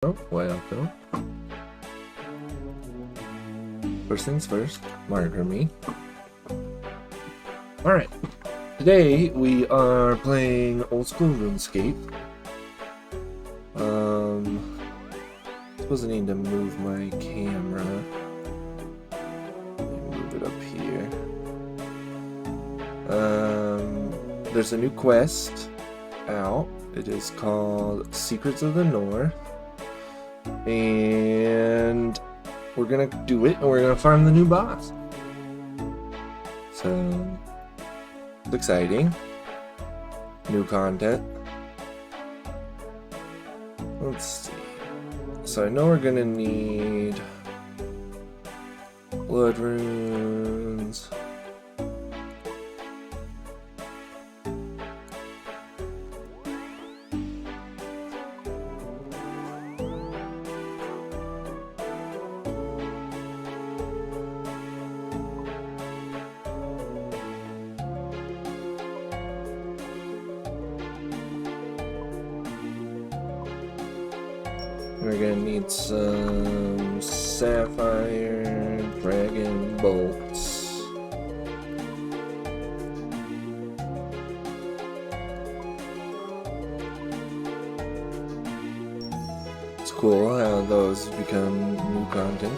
Welcome. First things first, marker me. Alright, today we are playing old school RuneScape. Suppose I need to move my camera. Let me move it up here. There's a new quest out. It is called Secrets of the North. And we're gonna do it, and we're gonna farm the new boss. So it's exciting. New content. Let's see. So I know we're gonna need blood runes. We're gonna need some sapphire dragon bolts. It's cool how those become new content.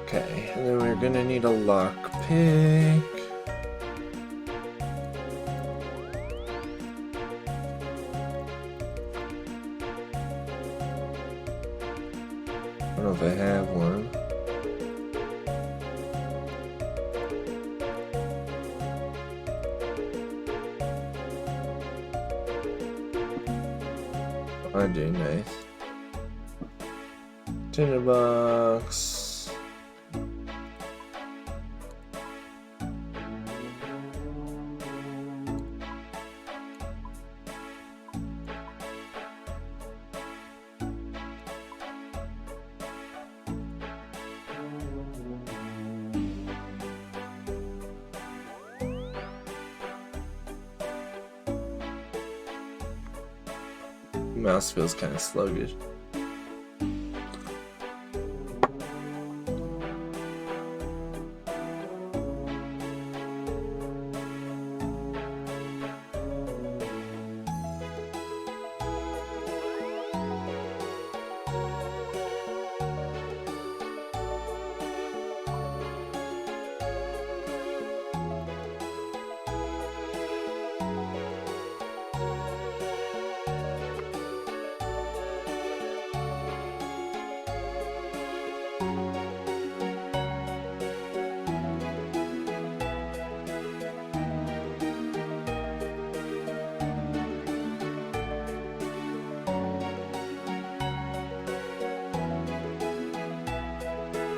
Okay, and then we're gonna need a lockpick. I don't know if I have one. I do, nice. Tinderbox. Mouse feels kind of sluggish.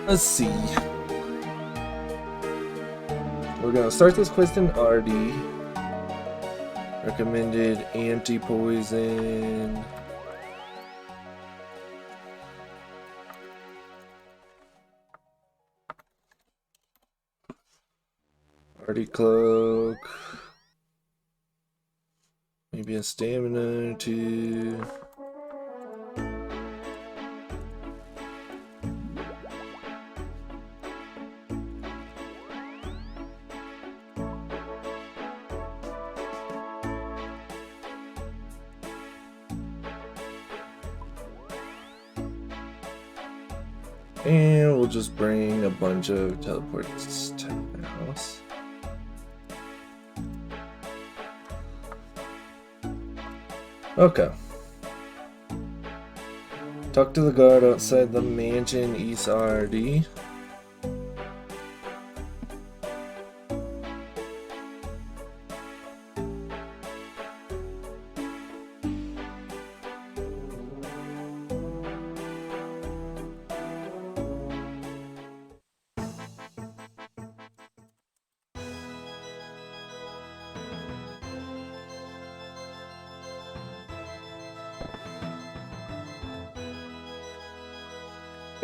Let's see. We're gonna start this quest in RD. Recommended anti-poison. RD cloak. Maybe a stamina or two. And we'll just bring a bunch of teleports to the house. Okay. Talk to the guard outside the mansion, East RD.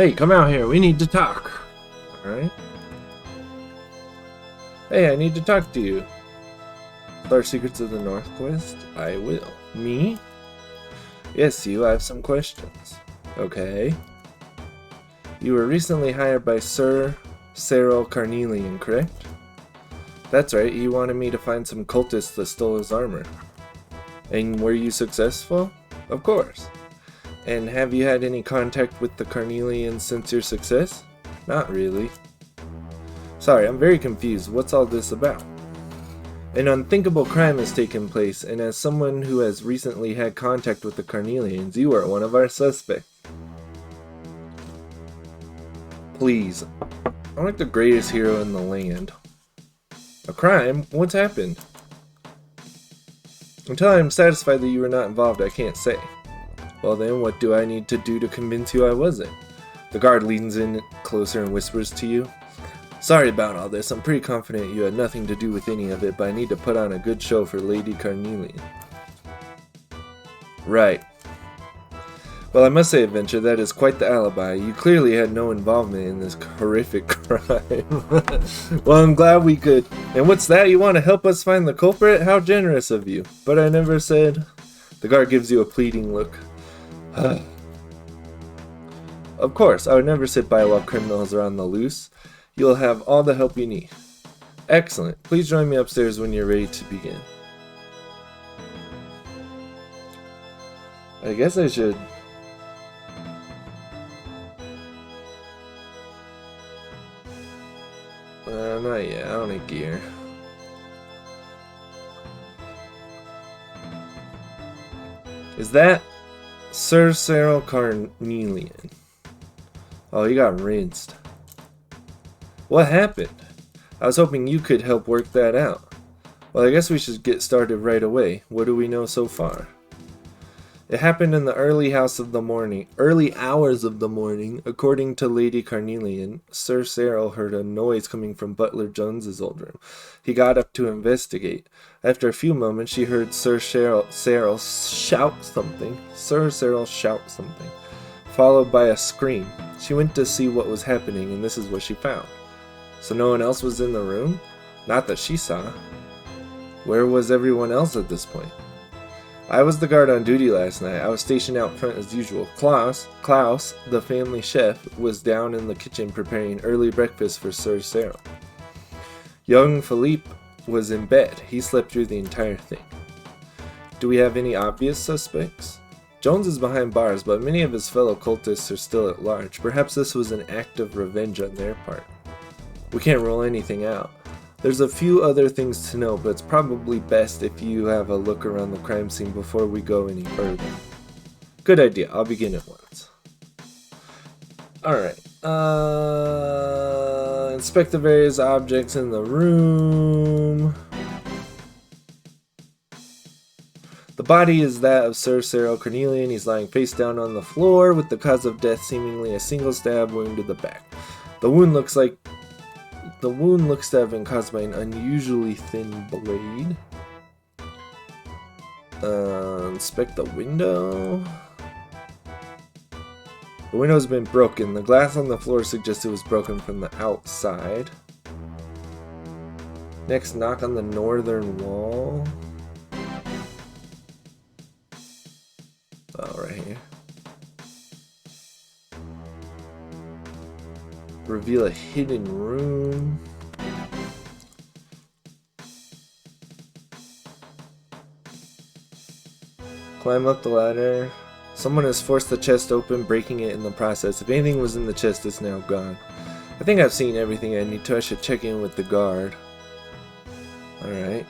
Hey, come out here. We need to talk. Alright. Hey, I need to talk to you. Start Secrets of the North quest? I will. Me? Yes, you. I have some questions. Okay. You were recently hired by Sir Cyril Carnelian, correct? That's right. He wanted me to find some cultists that stole his armor. And were you successful? Of course. And have you had any contact with the Carnelians since your success? Not really. Sorry, I'm very confused. What's all this about? An unthinkable crime has taken place, and as someone who has recently had contact with the Carnelians, you are one of our suspects. Please. I'm like the greatest hero in the land. A crime? What's happened? Until I am satisfied that you were not involved, I can't say. Well then, what do I need to do to convince you I wasn't? The guard leans in closer and whispers to you. Sorry about all this. I'm pretty confident you had nothing to do with any of it, but I need to put on a good show for Lady Carnelian. Right. Well, I must say, Adventure, that is quite the alibi. You clearly had no involvement in this horrific crime. Well, I'm glad we could. And what's that? You want to help us find the culprit? How generous of you. But I never said. The guard gives you a pleading look. Of course, I would never sit by while criminals are on the loose. You'll have all the help you need. Excellent. Please join me upstairs when you're ready to begin. I guess I should... not yet. I don't need gear. Is that Sir Cyril Carnelian? Oh, he got rinsed. What happened? I was hoping you could help work that out. Well, I guess we should get started right away. What do we know so far? It happened in the early hours of the morning. According to Lady Carnelian, Sir Cyril heard a noise coming from Butler Jones's old room. He got up to investigate. After a few moments, she heard Sir Cyril shout something, followed by a scream. She went to see what was happening, and this is what she found. So no one else was in the room? Not that she saw. Where was everyone else at this point? I was the guard on duty last night. I was stationed out front as usual. Klaus, the family chef, was down in the kitchen preparing early breakfast for Sir Cyril. Young Philippe was in bed. He slept through the entire thing. Do we have any obvious suspects? Jones is behind bars, but many of his fellow cultists are still at large. Perhaps this was an act of revenge on their part. We can't rule anything out. There's a few other things to know, but it's probably best if you have a look around the crime scene before we go any further. Good idea. I'll begin at once. Alright. Inspect the various objects in the room. The body is that of Sir Cyril Carnelian. He's lying face down on the floor with the cause of death seemingly a single stab wound to the back. The wound looks to have been caused by an unusually thin blade. Inspect the window. The window has been broken. The glass on the floor suggests it was broken from the outside. Next, knock on the northern wall. Oh, right here. Reveal a hidden room. Climb up the ladder. Someone has forced the chest open, breaking it in the process. If anything was in the chest, it's now gone. I think I've seen everything I need to. I should check in with the guard. Alright.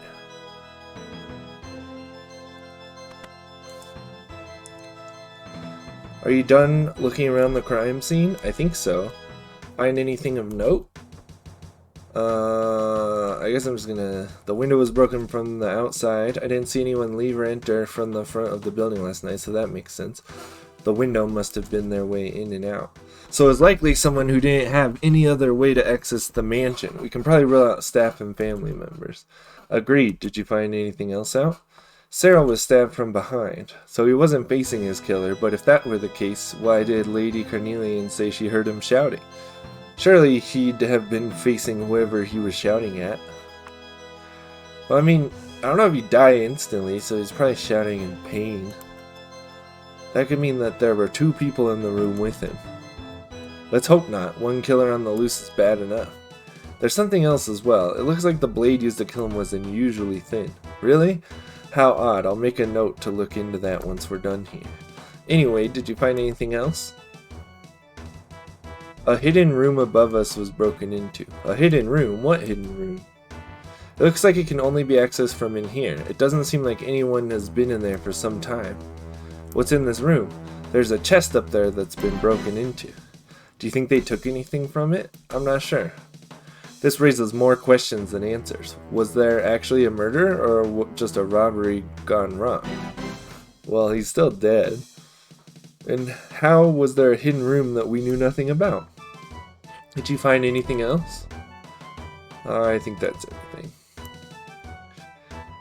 Are you done looking around the crime scene? I think so. Find anything of note? I guess I'm just gonna... The window was broken from the outside. I didn't see anyone leave or enter from the front of the building last night, so that makes sense. The window must have been their way in and out. So it's likely someone who didn't have any other way to access the mansion. We can probably rule out staff and family members. Agreed. Did you find anything else out? Sarah was stabbed from behind, so he wasn't facing his killer, but if that were the case, why did Lady Carnelian say she heard him shouting? Surely he'd have been facing whoever he was shouting at. Well, I mean, I don't know if he'd die instantly, so he's probably shouting in pain. That could mean that there were two people in the room with him. Let's hope not. One killer on the loose is bad enough. There's something else as well. It looks like the blade used to kill him was unusually thin. Really? How odd. I'll make a note to look into that once we're done here. Anyway, did you find anything else? A hidden room above us was broken into. A hidden room? What hidden room? It looks like it can only be accessed from in here. It doesn't seem like anyone has been in there for some time. What's in this room? There's a chest up there that's been broken into. Do you think they took anything from it? I'm not sure. This raises more questions than answers. Was there actually a murder, or just a robbery gone wrong? Well, he's still dead. And how was there a hidden room that we knew nothing about? Did you find anything else? I think that's everything.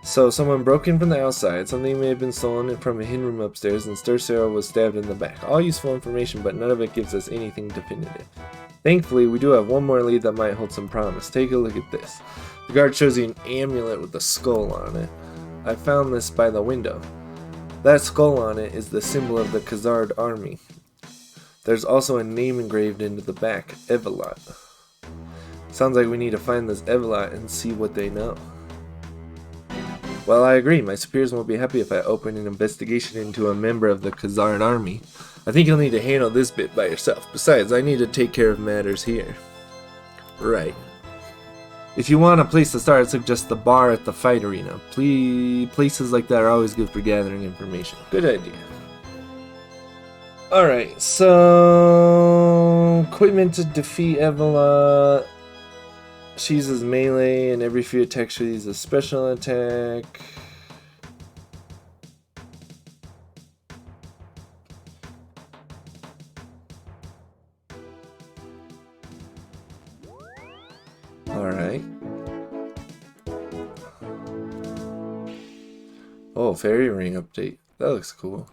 So someone broke in from the outside, something may have been stolen from a hidden room upstairs, and Sarah was stabbed in the back. All useful information, but none of it gives us anything definitive. Thankfully, we do have one more lead that might hold some promise. Take a look at this. The guard shows you an amulet with a skull on it. I found this by the window. That skull on it is the symbol of the Khazard army. There's also a name engraved into the back, Evelot. Sounds like we need to find this Evelot and see what they know. Well, I agree. My superiors won't be happy if I open an investigation into a member of the Khazard army. I think you'll need to handle this bit by yourself. Besides, I need to take care of matters here. Right. If you want a place to start, I'd suggest the bar at the fight arena. Places like that are always good for gathering information. Good idea. Alright, so... equipment to defeat Evelot. She uses melee, and every few attacks she uses a special attack. Alright. Oh, fairy ring update. That looks cool.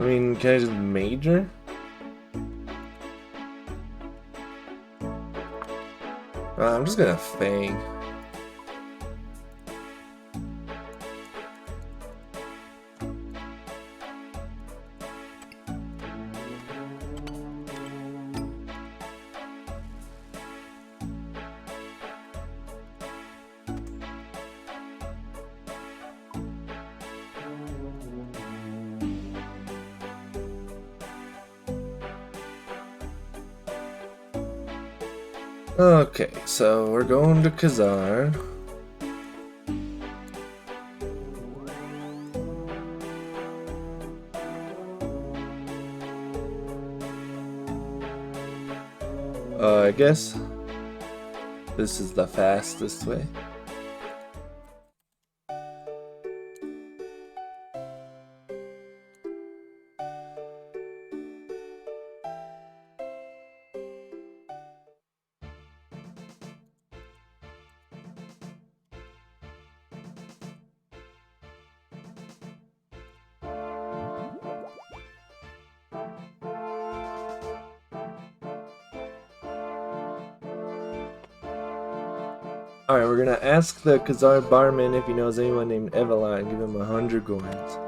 I mean, can I just major? I'm just gonna Fang. Okay, so we're going to Khazard. I guess this is the fastest way. Alright, we're gonna ask the Khazard barman if he knows anyone named Evelot and give him 100 coins.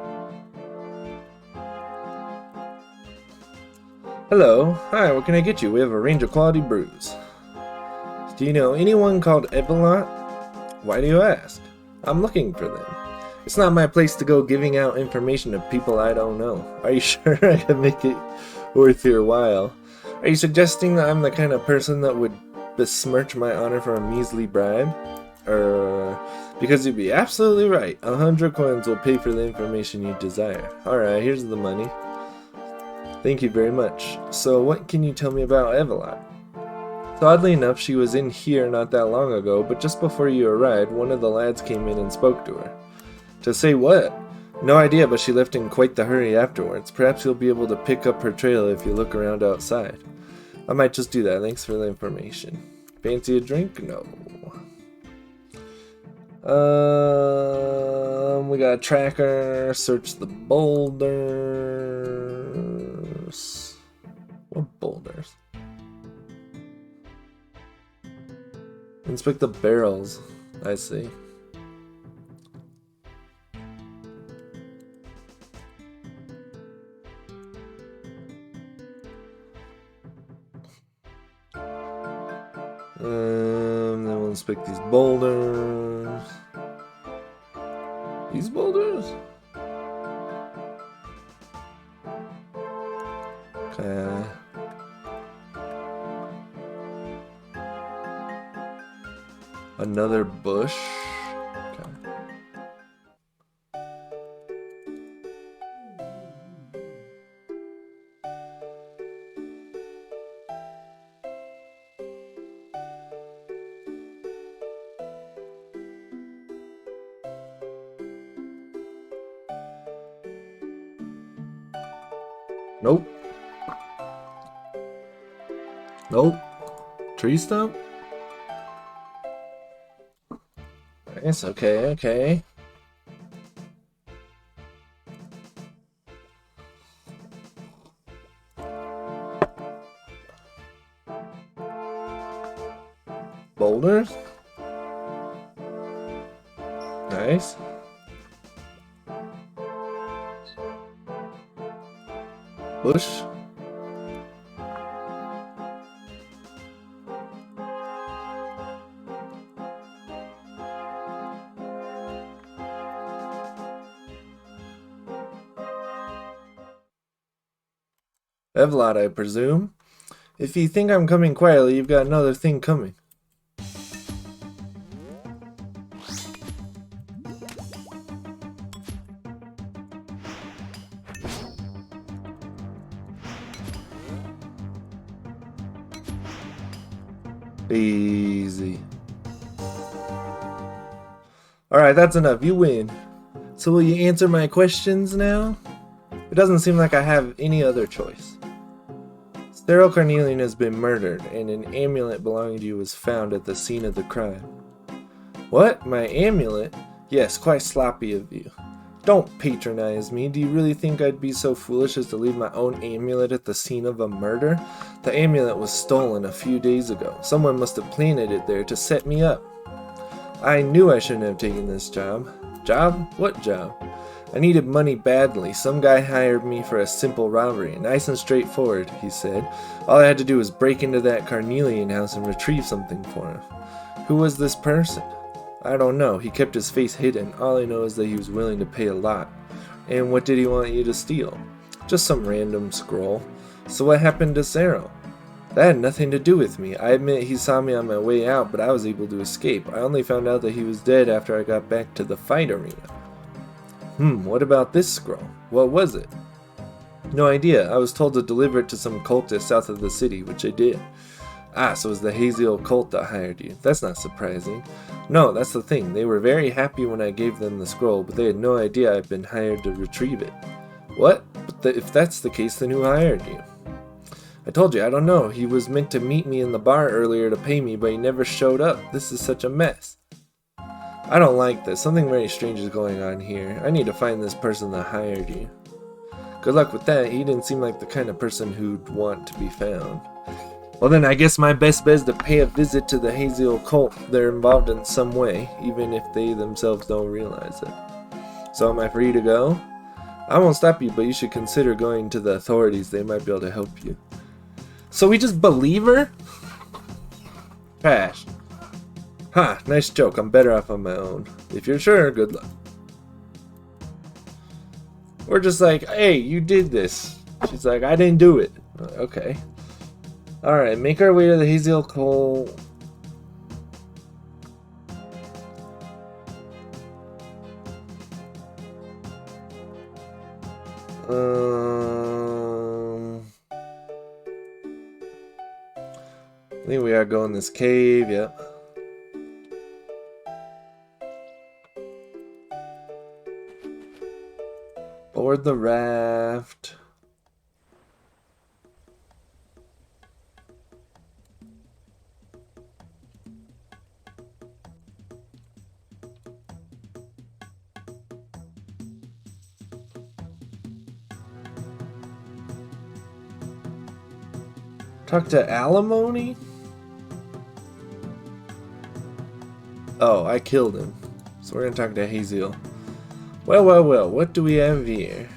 Hello. Hi, what can I get you? We have a range of quality brews. Do you know anyone called Evelot? Why do you ask? I'm looking for them. It's not my place to go giving out information to people I don't know. Are you sure I can make it worth your while? Are you suggesting that I'm the kind of person that would besmirch my honor for a measly bribe? Because you'd be absolutely right. 100 coins will pay for the information you desire. Alright, here's the money. Thank you very much. So what can you tell me about Evelot? So oddly enough, she was in here not that long ago, but just before you arrived, one of the lads came in and spoke to her. To say what? No idea, but she left in quite the hurry afterwards. Perhaps you'll be able to pick up her trail if you look around outside. I might just do that. Thanks for the information. Fancy a drink? No. We got a tracker. Search the boulders. What boulders? Inspect the barrels. I see. Then we'll inspect these boulders. These boulders? Okay. Another bush. Okay. Nope. Nope. Tree stump? Nice, okay, okay. Boulders? Nice. Bush? Evlot, I presume. If you think I'm coming quietly, you've got another thing coming. Easy. Alright, that's enough. You win. So will you answer my questions now? It doesn't seem like I have any other choice. Sterile Carnelian has been murdered, and an amulet belonging to you was found at the scene of the crime. What? My amulet? Yes, quite sloppy of you. Don't patronize me. Do you really think I'd be so foolish as to leave my own amulet at the scene of a murder? The amulet was stolen a few days ago. Someone must have planted it there to set me up. I knew I shouldn't have taken this job. Job? What job? I needed money badly. Some guy hired me for a simple robbery. Nice and straightforward, he said. All I had to do was break into that Carnelian house and retrieve something for him. Who was this person? I don't know. He kept his face hidden. All I know is that he was willing to pay a lot. And what did he want you to steal? Just some random scroll. So what happened to Cyril? That had nothing to do with me. I admit he saw me on my way out, but I was able to escape. I only found out that he was dead after I got back to the fight arena. What about this scroll? What was it? No idea. I was told to deliver it to some cultist south of the city, which I did. Ah, so it was the Haziel cult that hired you. That's not surprising. No, that's the thing. They were very happy when I gave them the scroll, but they had no idea I'd been hired to retrieve it. What? But if that's the case, then who hired you? I told you, I don't know. He was meant to meet me in the bar earlier to pay me, but he never showed up. This is such a mess. I don't like this. Something very strange is going on here. I need to find this person that hired you. Good luck with that. He didn't seem like the kind of person who'd want to be found. Well then, I guess my best bet is to pay a visit to the Haziel cult. They're involved in some way, even if they themselves don't realize it. So am I free to go? I won't stop you, but you should consider going to the authorities. They might be able to help you. So we just believe her? Trash. Ha, nice joke. I'm better off on my own. If you're sure, good luck. We're just like, hey, you did this. She's like, I didn't do it. Okay. Alright, make our way to the Haziel Coal. I think we gotta go in this cave, yep. Board the raft. Talk to Alimony? Oh, I killed him. So we're gonna talk to Haziel. Well, what do we have here?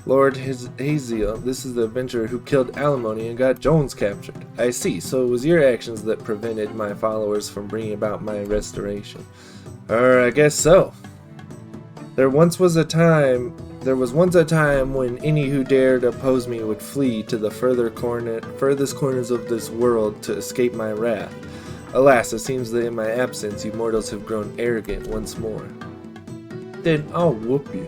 Lord Haziel, this is the adventurer who killed Alimony and got Jones captured. I see, so it was your actions that prevented my followers from bringing about my restoration. I guess so. There was once a time when any who dared oppose me would flee to the furthest corners of this world to escape my wrath. Alas, it seems that in my absence you mortals have grown arrogant once more. Then I'll whoop you.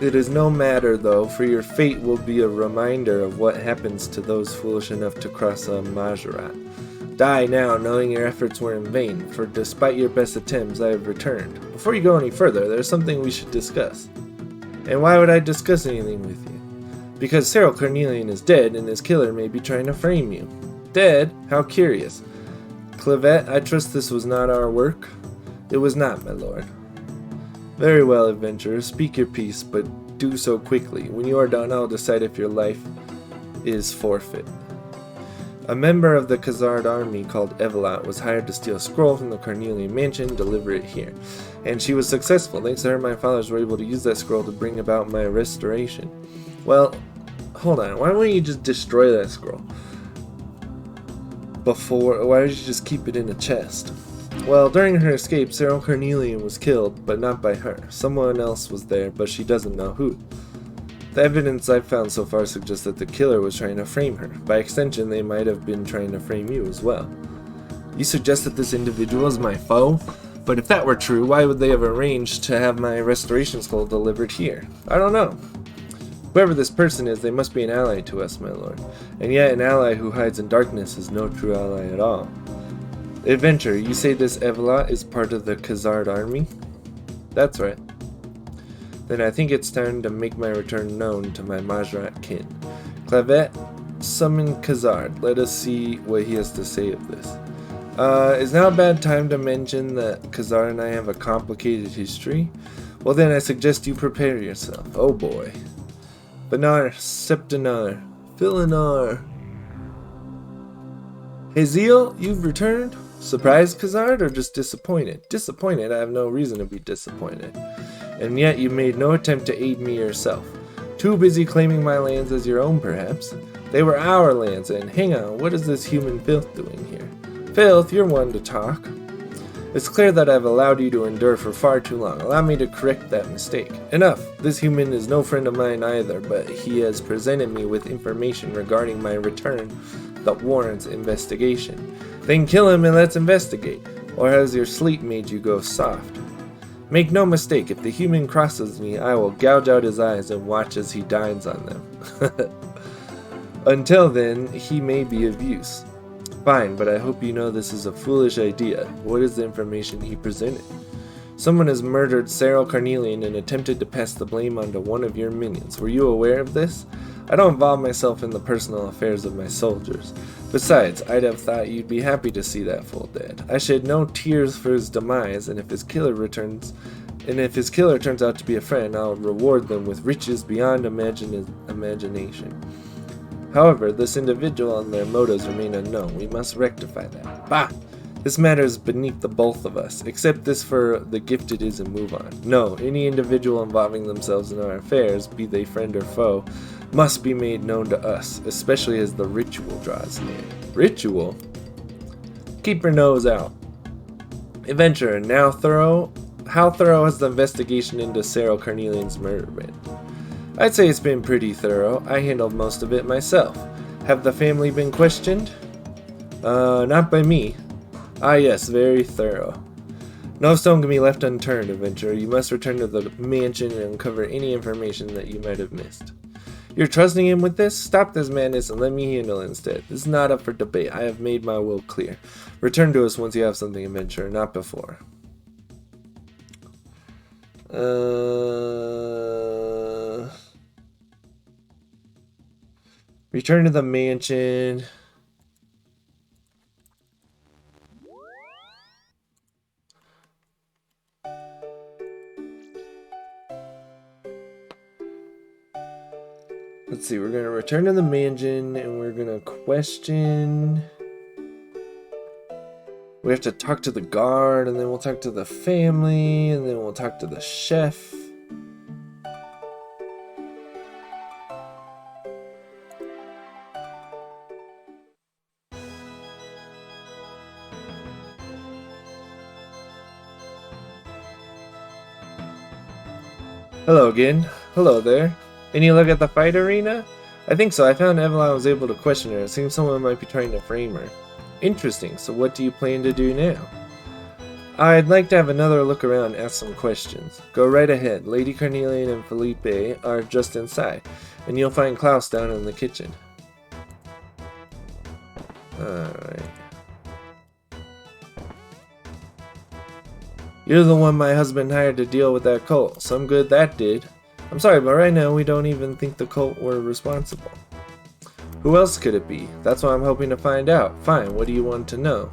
It is no matter, though, for your fate will be a reminder of what happens to those foolish enough to cross a Majorat. Die now, knowing your efforts were in vain, for despite your best attempts, I have returned. Before you go any further, there's something we should discuss. And why would I discuss anything with you? Because Cyril Cornelian is dead, and his killer may be trying to frame you. Dead? How curious. Clavet, I trust this was not our work? It was not, my lord. Very well, adventurer, speak your piece, but do so quickly. When you are done, I'll decide if your life is forfeit. A member of the Khazard army called Evelot was hired to steal a scroll from the Cornelian mansion and deliver it here. And she was successful. Thanks to her, my followers were able to use that scroll to bring about my restoration. Well, hold on. Why wouldn't you just destroy that scroll? Why would you just keep it in a chest? Well, during her escape, Cyril Cornelian was killed, but not by her. Someone else was there, but she doesn't know who. The evidence I've found so far suggests that the killer was trying to frame her. By extension, they might have been trying to frame you as well. You suggest that this individual is my foe? But if that were true, why would they have arranged to have my restoration scroll delivered here? I don't know. Whoever this person is, they must be an ally to us, my lord. And yet an ally who hides in darkness is no true ally at all. Adventurer, you say this Evelot is part of the Khazard army? That's right. Then I think it's time to make my return known to my Majorat kin. Clavet, summon Khazard. Let us see what he has to say of this. Is now a bad time to mention that Khazard and I have a complicated history? Well then I suggest you prepare yourself. Oh boy. Benar, Septinar, Filinar. Haziel, you've returned? Surprised, Khazard, or just disappointed? Disappointed? I have no reason to be disappointed. And yet you made no attempt to aid me yourself. Too busy claiming my lands as your own, perhaps? They were our lands, and hang on, what is this human filth doing here? Filth, you're one to talk. It's clear that I've allowed you to endure for far too long. Allow me to correct that mistake. Enough! This human is no friend of mine either, but he has presented me with information regarding my return that warrants investigation. Then kill him and let's investigate. Or has your sleep made you go soft? Make no mistake, if the human crosses me, I will gouge out his eyes and watch as he dines on them. Until then, he may be of use. Fine, but I hope you know this is a foolish idea. What is the information he presented? Someone has murdered Cyril Cornelian and attempted to pass the blame onto one of your minions. Were you aware of this? I don't involve myself in the personal affairs of my soldiers. Besides, I'd have thought you'd be happy to see that fool dead. I shed no tears for his demise, and if his killer turns out to be a friend, I'll reward them with riches beyond imagination. However, this individual and their motives remain unknown. We must rectify that. Bah! This matter is beneath the both of us. Accept this for the gift it is and move on. No, any individual involving themselves in our affairs, be they friend or foe, must be made known to us, especially as the ritual draws near. Ritual? Keep your nose out. Adventurer, how thorough has the investigation into Cyril Cornelian's murder been? I'd say it's been pretty thorough. I handled most of it myself. Have the family been questioned? Not by me. Ah yes, very thorough. No stone can be left unturned, adventurer. You must return to the mansion and uncover any information that you might have missed. You're trusting him with this? Stop this madness and let me handle it instead. This is not up for debate. I have made my will clear. Return to us once you have something, adventurer, not before. Return to the mansion. Let's see, we're going to return to the mansion and we're going to question. We have to talk to the guard and then we'll talk to the family and then we'll talk to the chef. Hello again. Hello there. Any look at the fight arena? I think so. I found Evelyn was able to question her. It seems someone might be trying to frame her. Interesting. So what do you plan to do now? I'd like to have another look around and ask some questions. Go right ahead. Lady Carnelian and Felipe are just inside, and you'll find Klaus down in the kitchen. Alright. You're the one my husband hired to deal with that cult. Some good that did. I'm sorry, but right now we don't even think the cult were responsible. Who else could it be? That's what I'm hoping to find out. Fine, what do you want to know?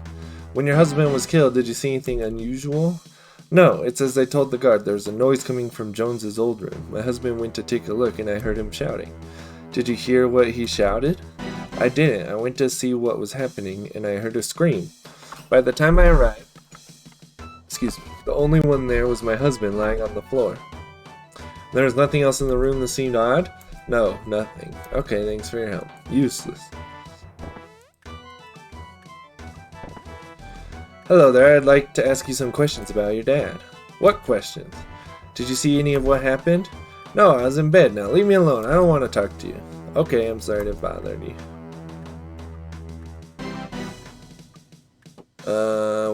When your husband was killed, did you see anything unusual? No, it's as I told the guard. There was a noise coming from Jones's old room. My husband went to take a look and I heard him shouting. Did you hear what he shouted? I didn't. I went to see what was happening and I heard a scream. By the time I arrived, the only one there was my husband lying on the floor. There was nothing else in the room that seemed odd? No, nothing. Okay, thanks for your help. Useless. Hello there, I'd like to ask you some questions about your dad. What questions? Did you see any of what happened? No, I was in bed. Now leave me alone. I don't want to talk to you. Okay, I'm sorry to bother you.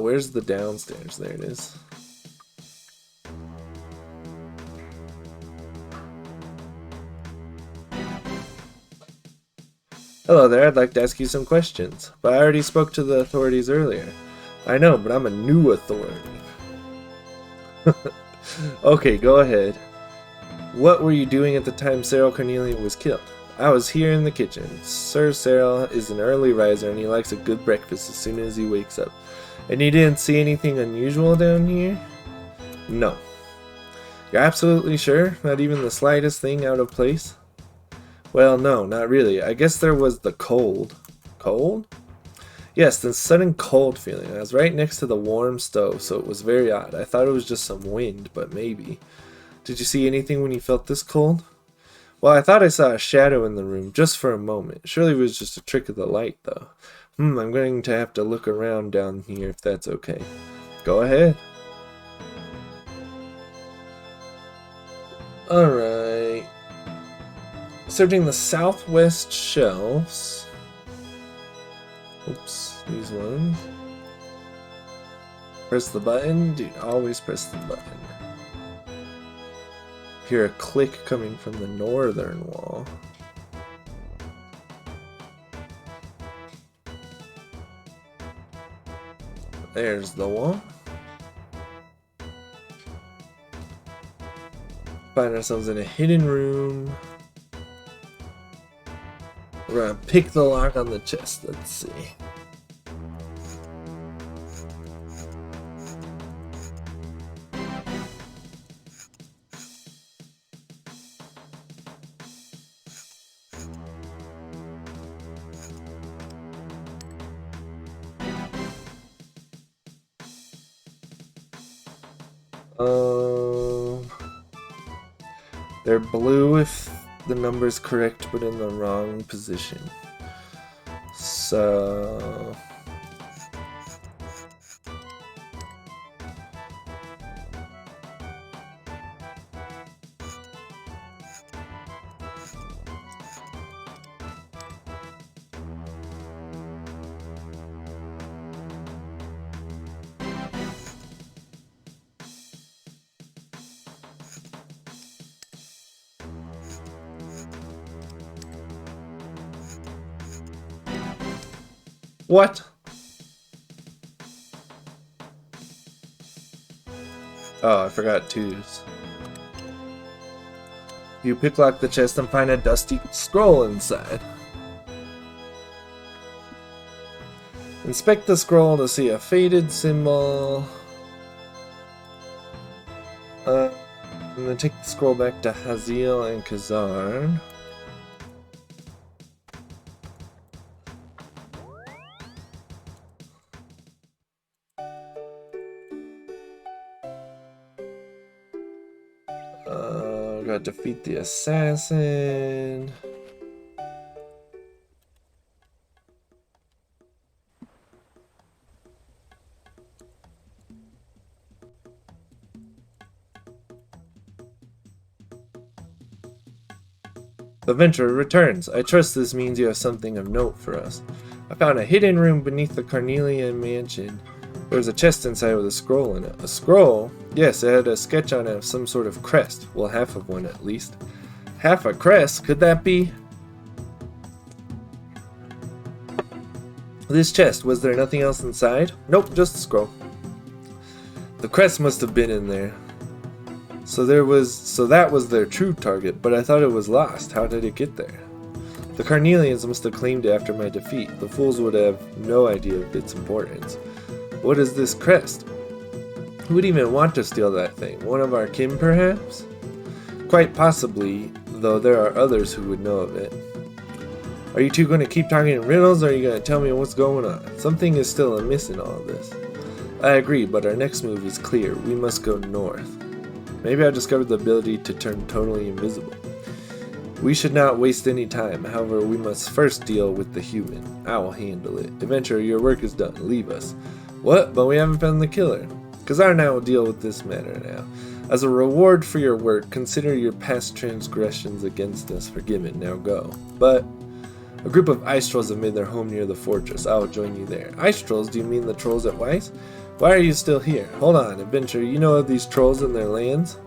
Where's the downstairs? There it is. Hello there, I'd like to ask you some questions, but I already spoke to the authorities earlier. I know, but I'm a new authority. Okay, go ahead. What were you doing at the time Cyril Cornelian was killed? I was here in the kitchen. Sir Cyril is an early riser and he likes a good breakfast as soon as he wakes up. And you didn't see anything unusual down here? No. You're absolutely sure? Not even the slightest thing out of place? Well, no, not really. I guess there was the cold. Cold? Yes, the sudden cold feeling. I was right next to the warm stove, so it was very odd. I thought it was just some wind, but maybe. Did you see anything when you felt this cold? Well, I thought I saw a shadow in the room, just for a moment. Surely it was just a trick of the light, though. I'm going to have to look around down here if that's okay. Go ahead. Alright. Searching the southwest shelves. Oops, these ones. Press the button. Dude, always press the button. Hear a click coming from the northern wall. There's the wall. Find ourselves in a hidden room. We're gonna pick the lock on the chest. Let's see. They're blue if the number's correct, but in the wrong position. So... What? Oh, I forgot twos. You picklock the chest and find a dusty scroll inside. Inspect the scroll to see a faded symbol. I'm gonna take the scroll back to Haziel and Khazar. Gotta defeat the assassin. The venturer returns. I trust this means you have something of note for us. I found a hidden room beneath the Carnelian mansion. There was a chest inside with a scroll in it. A scroll? Yes, it had a sketch on it of some sort of crest. Well, half of one at least. Half a crest? Could that be? This chest, was there nothing else inside? Nope, just a scroll. The crest must have been in there. So that was their true target, but I thought it was lost. How did it get there? The Carnelians must have claimed it after my defeat. The fools would have no idea of its importance. What is this crest? Who would even want to steal that thing? One of our kin, perhaps? Quite possibly, though there are others who would know of it. Are you two going to keep talking in riddles, or are you going to tell me what's going on? Something is still amiss in all this. I agree, but our next move is clear. We must go north. Maybe I discovered the ability to turn totally invisible. We should not waste any time. However, we must first deal with the human. I will handle it. Adventurer, your work is done. Leave us. What? But we haven't found the killer. Khazar and I will deal with this matter now. As a reward for your work, consider your past transgressions against us forgiven. Now go. But a group of ice trolls have made their home near the fortress. I will join you there. Ice trolls? Do you mean the trolls at Weiss? Why are you still here? Hold on, adventurer. You know of these trolls and their lands?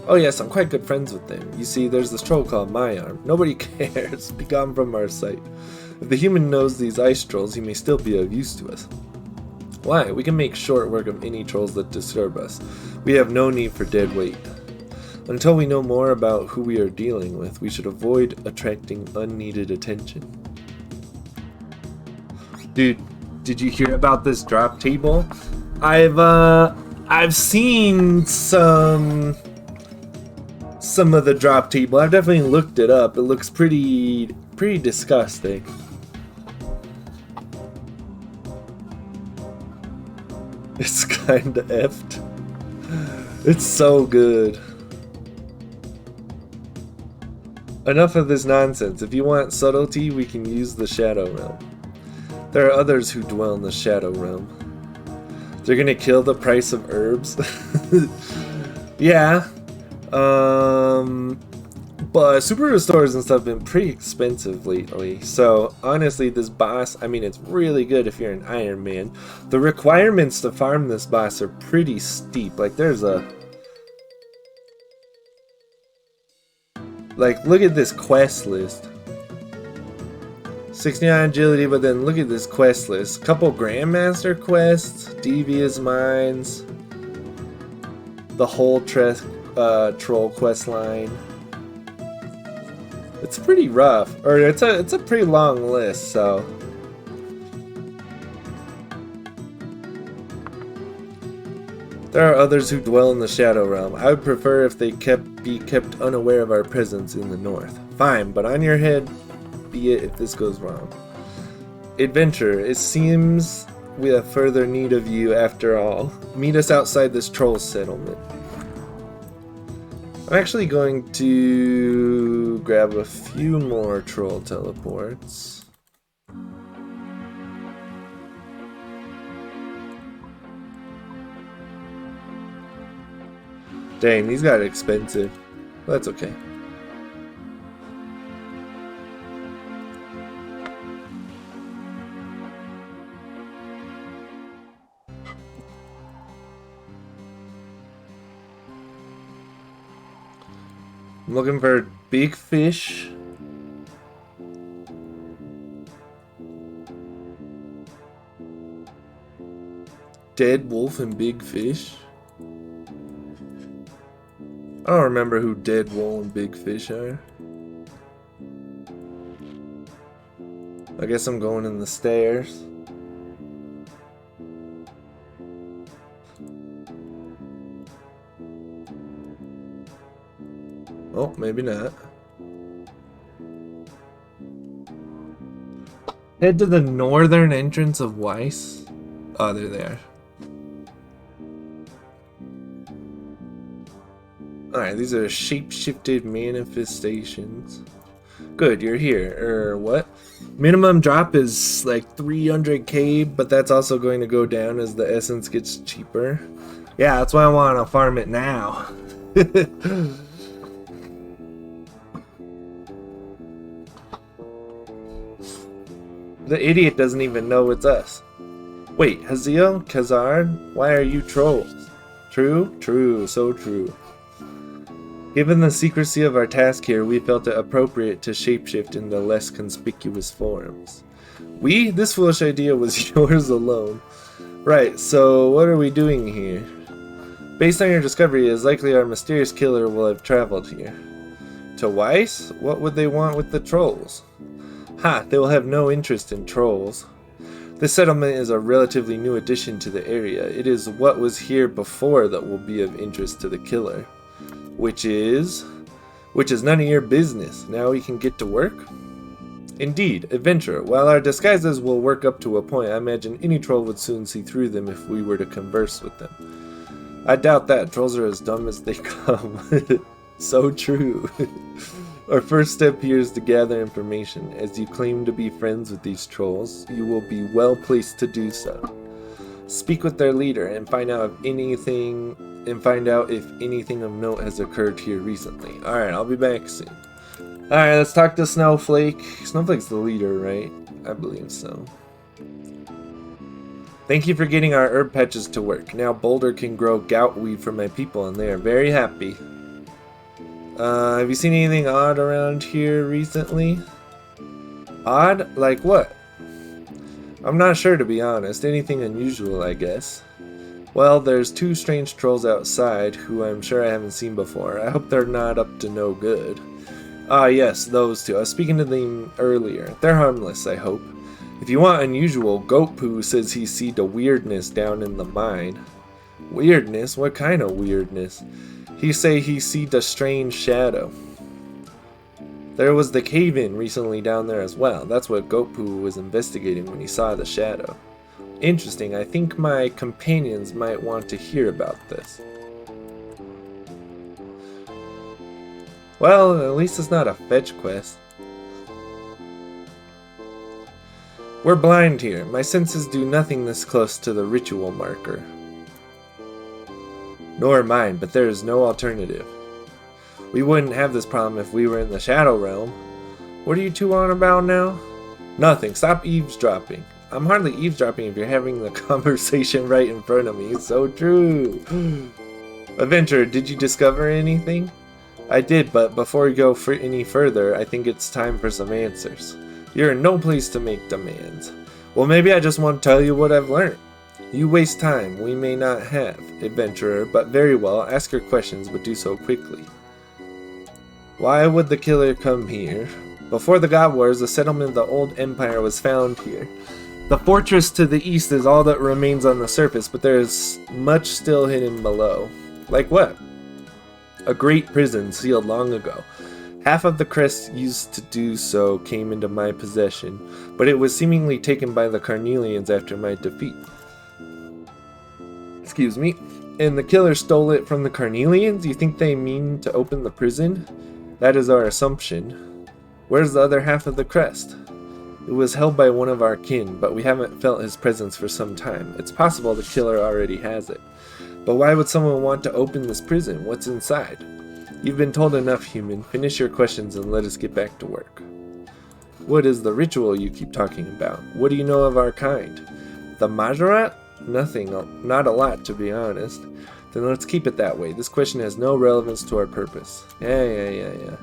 Oh yes, I'm quite good friends with them. You see, there's this troll called My Arm. Nobody cares. Be gone from our sight. If the human knows these ice trolls, he may still be of use to us. Why? We can make short work of any trolls that disturb us. We have no need for dead weight. Until we know more about who we are dealing with, we should avoid attracting unneeded attention. Dude, did you hear about this drop table? I've seen some of the drop table. I've definitely looked it up. It looks pretty disgusting. It's kinda effed. It's so good. Enough of this nonsense. If you want subtlety, we can use the Shadow Realm. There are others who dwell in the Shadow Realm. They're gonna kill the price of herbs. Yeah. But super restores and stuff have been pretty expensive lately. So honestly, this boss, I mean, it's really good if you're an Iron Man. The requirements to farm this boss are pretty steep. Like there's a... Like, look at this quest list. 69 agility, but then look at this quest list. Couple Grandmaster quests, Devious Minds, the whole troll quest line. It's pretty rough, or it's a pretty long list, so. There are others who dwell in the Shadow Realm. I would prefer if they be kept unaware of our presence in the north. Fine, but on your head be it if this goes wrong. Adventurer, it seems we have further need of you after all. Meet us outside this troll settlement. I'm actually going to grab a few more troll teleports. Dang, these got expensive. Well, that's okay. I'm looking for big fish. Dead wolf and big fish. I don't remember who Dead Wolf and Big Fish are. I guess I'm going in the stairs. Oh, maybe not. Head to the northern entrance of Weiss. Oh, they're there. Alright, these are shape-shifted manifestations. Good, you're here. What? Minimum drop is like 300k, but that's also going to go down as the essence gets cheaper. Yeah, that's why I want to farm it now. The idiot doesn't even know it's us. Wait, Haziel? Khazard? Why are you trolls? True? True, so true. Given the secrecy of our task here, we felt it appropriate to shapeshift into less conspicuous forms. We? This foolish idea was yours alone. Right, so what are we doing here? Based on your discovery, it is likely our mysterious killer will have traveled here. To Weiss? What would they want with the trolls? Ha, they will have no interest in trolls. This settlement is a relatively new addition to the area. It is what was here before that will be of interest to the killer. Which is none of your business. Now we can get to work? Indeed, adventurer. While our disguises will work up to a point, I imagine any troll would soon see through them if we were to converse with them. I doubt that. Trolls are as dumb as they come. So true. Our first step here is to gather information. As you claim to be friends with these trolls, you will be well placed to do so. Speak with their leader and find out if anything of note has occurred here recently. Alright, I'll be back soon. Alright, let's talk to Snowflake. Snowflake's the leader, right? I believe so. Thank you for getting our herb patches to work. Now Boulder can grow gout weed for my people and they are very happy. Have you seen anything odd around here recently? Odd? Like what? I'm not sure, to be honest. Anything unusual, I guess. Well, there's two strange trolls outside who I'm sure I haven't seen before. I hope they're not up to no good. Ah, yes, those two. I was speaking to them earlier. They're harmless, I hope. If you want unusual, Goat Poo says he see the weirdness down in the mine. Weirdness? What kind of weirdness? He say he see the strange shadow. There was the cave-in recently down there as well. That's what Goat Poo was investigating when he saw the shadow. Interesting. I think my companions might want to hear about this. Well, at least it's not a fetch quest. We're blind here. My senses do nothing this close to the ritual marker. Nor mine, but there is no alternative. We wouldn't have this problem if we were in the Shadow Realm. What are you two on about now? Nothing. Stop eavesdropping. I'm hardly eavesdropping if you're having the conversation right in front of me. So true. Adventurer, did you discover anything? I did, but before we go any further, I think it's time for some answers. You're in no place to make demands. Well, maybe I just want to tell you what I've learned. You waste time we may not have, adventurer, but very well, ask your questions, but do so quickly. Why would the killer come here? Before the God Wars, the settlement of the old empire was found here. The fortress to the east is all that remains on the surface, but there is much still hidden below. Like what? A great prison sealed long ago. Half of the crest used to do so came into my possession, but it was seemingly taken by the Carnelians after my defeat. Excuse me. And the killer stole it from the Carnelians? You think they mean to open the prison? That is our assumption. Where's the other half of the crest? It was held by one of our kin, but we haven't felt his presence for some time. It's possible the killer already has it. But why would someone want to open this prison? What's inside? You've been told enough, human. Finish your questions and let us get back to work. What is the ritual you keep talking about? What do you know of our kind? The Majorat? Nothing. Not a lot, to be honest. Then let's keep it that way. This question has no relevance to our purpose. Yeah.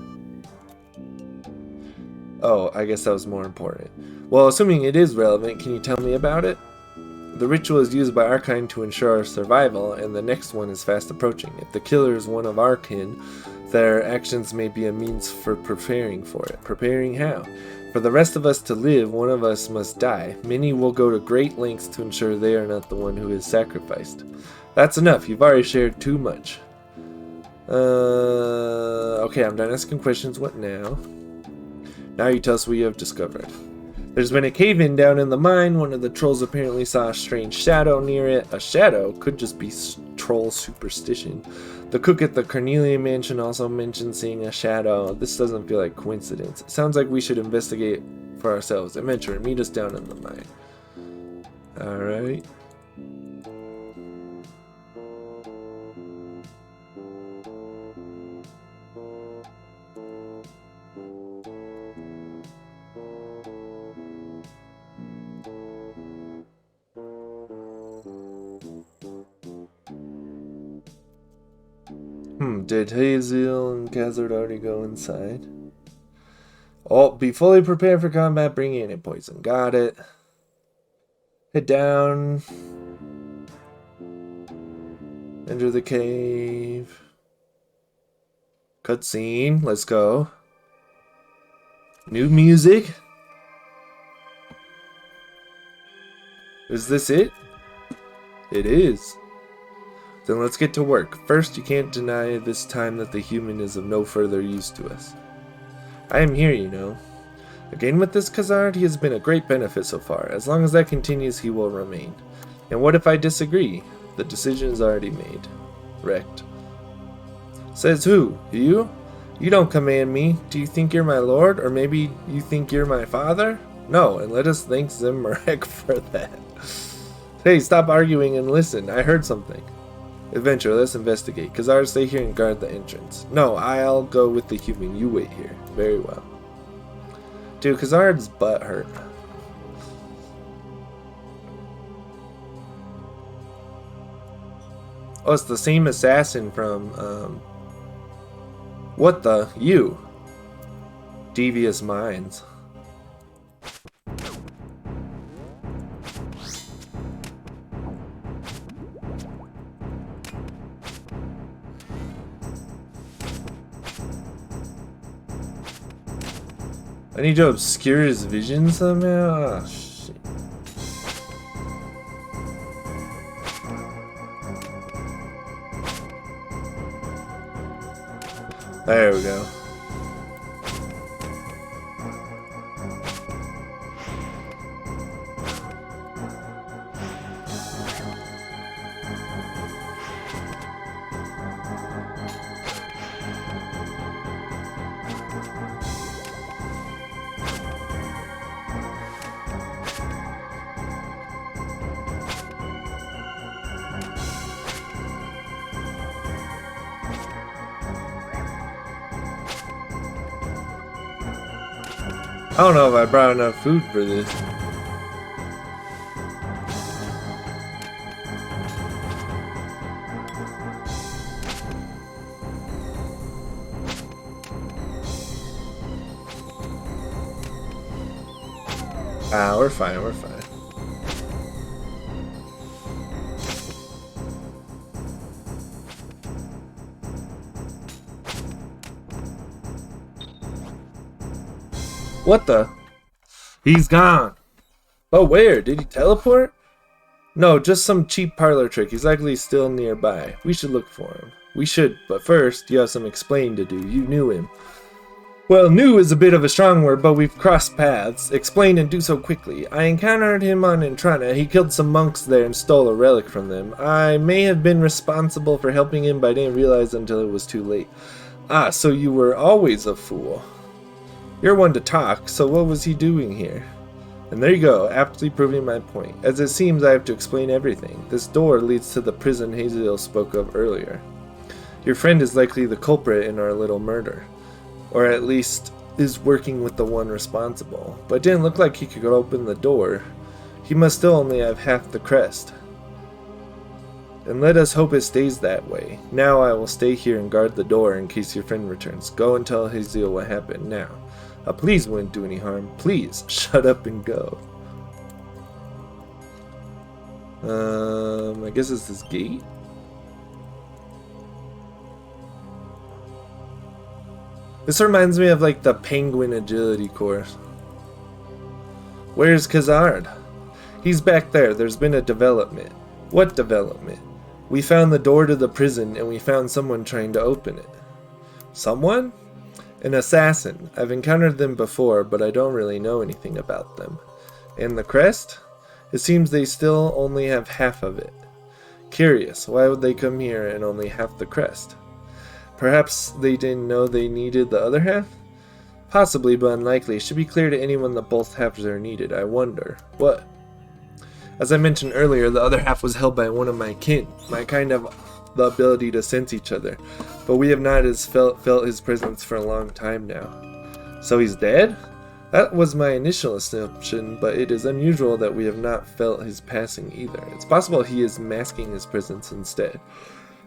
Oh, I guess that was more important. Well, assuming it is relevant, can you tell me about it? The ritual is used by our kind to ensure our survival, and the next one is fast approaching. If the killer is one of our kin, their actions may be a means for preparing for it. Preparing how? For the rest of us to live, one of us must die. Many will go to great lengths to ensure they are not the one who is sacrificed. That's enough. You've already shared too much. Okay, I'm done asking questions. What now? Now you tell us what you have discovered. There's been a cave-in down in the mine. One of the trolls apparently saw a strange shadow near it. A shadow? Could just be troll superstition. The cook at the Cornelia mansion also mentioned seeing a shadow. This doesn't feel like coincidence. It sounds like we should investigate for ourselves. Adventurer, meet us down in the mine. Alright. Did Hazel and Kazard already go inside? Oh, be fully prepared for combat. Bring in it, poison. Got it. Head down. Enter the cave. Cutscene. Let's go. New music. Is this it? It is. Then let's get to work. First, you can't deny this time that the human is of no further use to us. I am here, you know. Again with this Khazard, he has been a great benefit so far. As long as that continues, he will remain. And what if I disagree? The decision is already made. Wrecked. Says who? You? You don't command me. Do you think you're my lord? Or maybe you think you're my father? No, and let us thank Zimmerek for that. Hey, stop arguing and listen. I heard something. Adventure, let's investigate. Khazard, stay here and guard the entrance. No, I'll go with the human. You wait here. Very well. Dude, Khazard's butt hurt. Oh, it's the same assassin from, what the? You. Devious minds. I need to obscure his vision somehow? Oh, shit. There we go. I don't know if I brought enough food for this. Ah, we're fine, we're fine. What the? He's gone. Oh, where? Did he teleport? No, just some cheap parlor trick. He's likely still nearby. We should look for him. We should, but first, you have some explaining to do. You knew him. Well, knew is a bit of a strong word, but we've crossed paths. Explain and do so quickly. I encountered him on Entrana. He killed some monks there and stole a relic from them. I may have been responsible for helping him, but I didn't realize until it was too late. Ah, so you were always a fool. You're one to talk, so what was he doing here? And there you go, aptly proving my point. As it seems, I have to explain everything. This door leads to the prison Hazel spoke of earlier. Your friend is likely the culprit in our little murder. Or at least is working with the one responsible. But it didn't look like he could open the door. He must still only have half the crest. And let us hope it stays that way. Now I will stay here and guard the door in case your friend returns. Go and tell Hazel what happened now. Please wouldn't do any harm. Please, shut up and go. I guess it's this gate? This reminds me of like the penguin agility course. Where's Khazard? He's back there. There's been a development. What development? We found the door to the prison and we found someone trying to open it. Someone? An assassin. I've encountered them before, but I don't really know anything about them. And the crest? It seems they still only have half of it. Curious, why would they come here and only half the crest? Perhaps they didn't know they needed the other half? Possibly, but unlikely. It should be clear to anyone that both halves are needed. I wonder. What? As I mentioned earlier, the other half was held by one of my kin. My kind have the ability to sense each other, but we have not felt his presence for a long time now. So he's dead? That was my initial assumption, but it is unusual that we have not felt his passing either. It's possible he is masking his presence instead.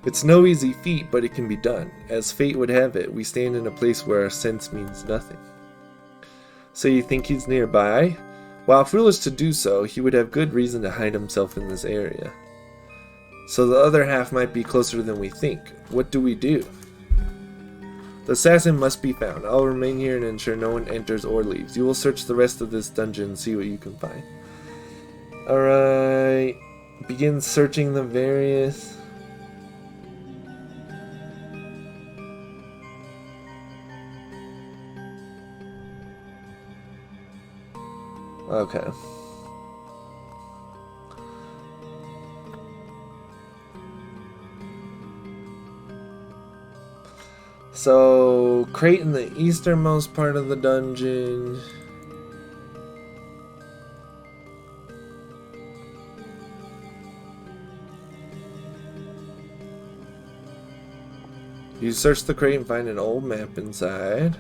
It's no easy feat, but it can be done. As fate would have it, we stand in a place where our sense means nothing. So you think he's nearby? While foolish to do so, he would have good reason to hide himself in this area. So the other half might be closer than we think. What do we do? The assassin must be found. I'll remain here and ensure no one enters or leaves. You will search the rest of this dungeon and see what you can find. Alright. Begin searching the various... Okay. So, crate in the easternmost part of the dungeon. You search the crate and find an old map inside.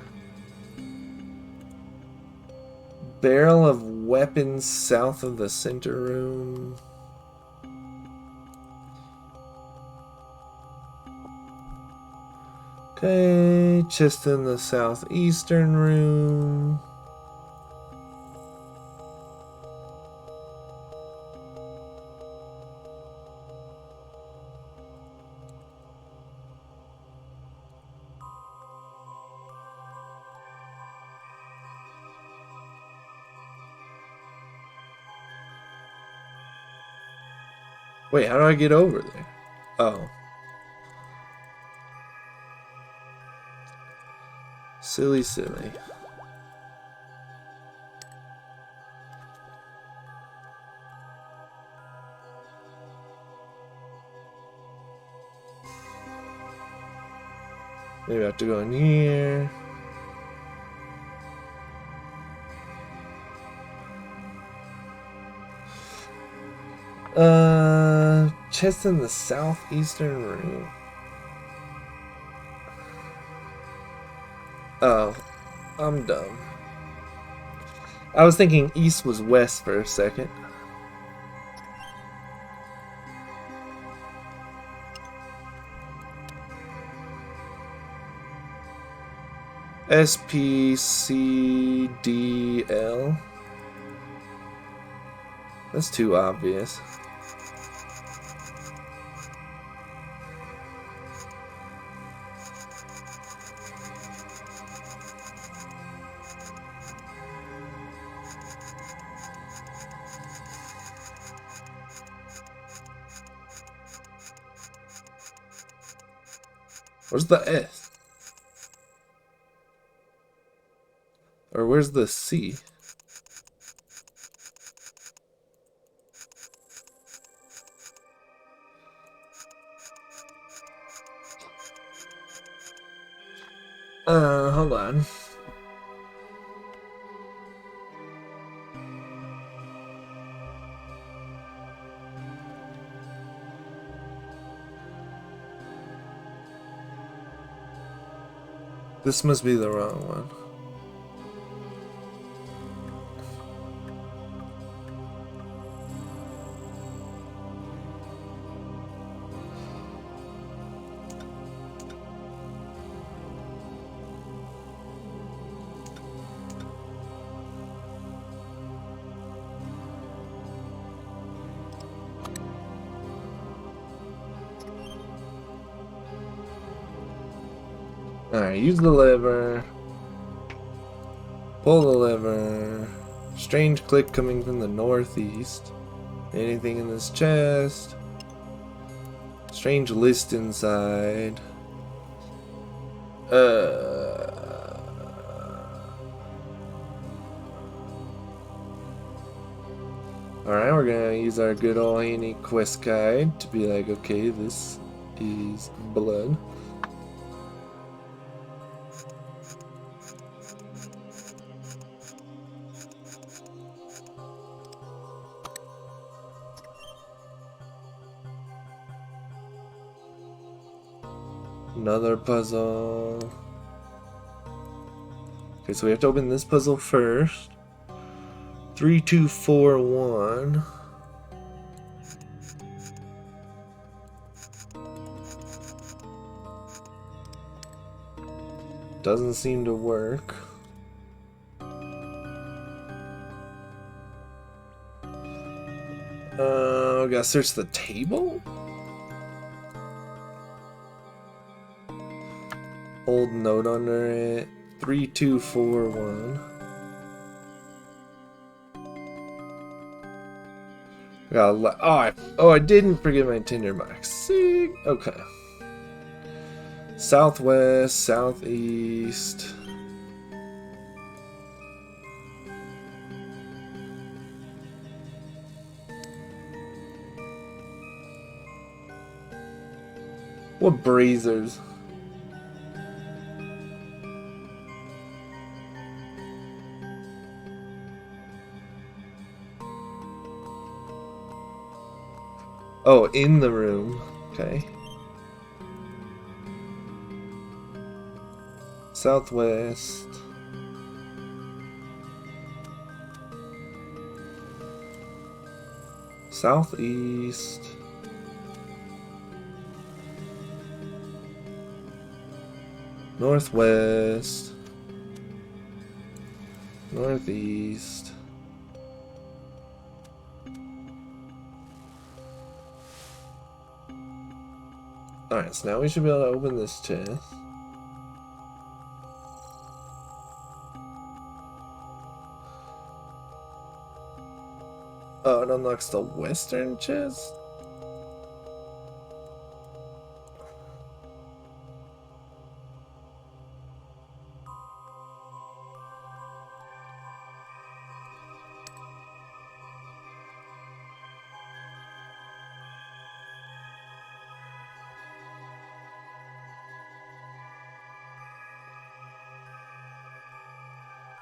Barrel of weapons south of the center room. Okay, chest in the southeastern room. Wait, how do I get over there? Oh. Silly. Maybe I have to go in here. Chest in the southeastern room. Oh, I'm dumb. I was thinking east was west for a second. SPCDL. That's too obvious. Where's the S? Or where's the C? Hold on. This must be the wrong one. Alright, use the lever. Pull the lever. Strange click coming from the northeast. Anything in this chest? Strange list inside. Alright, we're gonna use our good old handy quest guide to be like, okay, this is blood. Another puzzle. Okay, so we have to open this puzzle first. 3, 2, 4, 1. Doesn't seem to work. We gotta search the table? Old note under it. 3, 2, 4, 1. I didn't forget my tinderbox. Sick. Okay. Southwest, southeast. What brazers? Oh, in the room. Okay. Southwest. Southeast. Northwest. Northeast. Alright, so now we should be able to open this chest. Oh, it unlocks the western chest?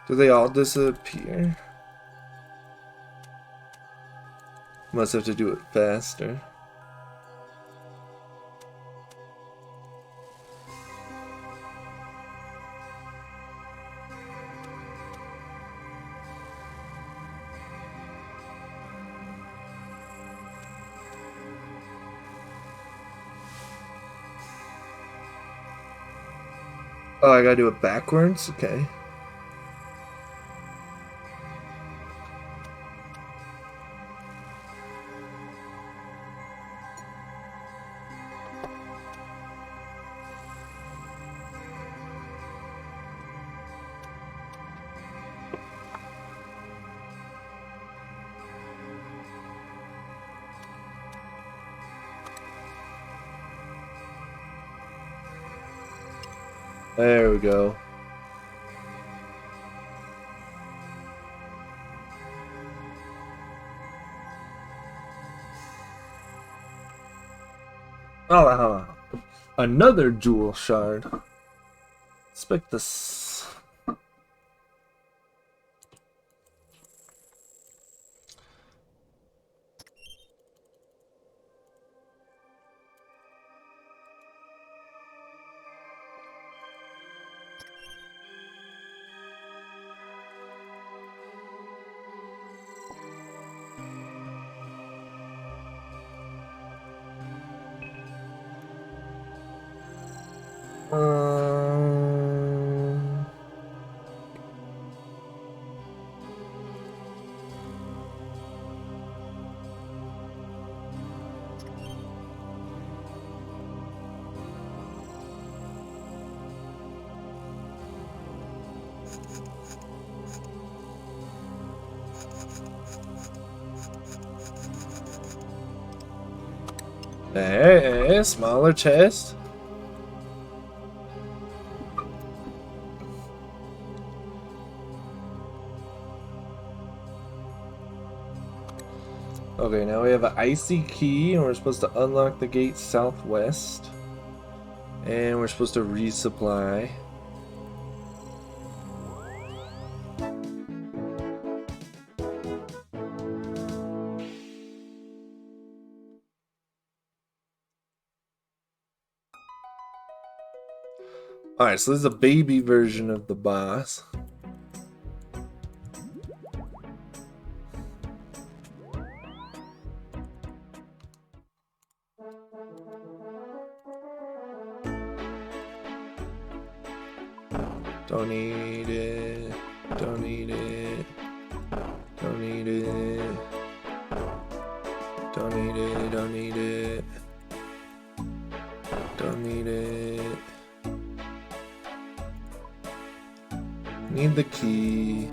Do they all disappear? Must have to do it faster. Oh, I gotta do it backwards? Okay. There we go. Oh, another jewel shard. Inspect this. Hey, smaller chest. Okay, now we have an icy key, and we're supposed to unlock the gate southwest. And we're supposed to resupply. Alright, so this is a baby version of the boss. Don't need it. Don't need it. Don't need it. Don't need it. Don't need it. Don't need it. Need the key.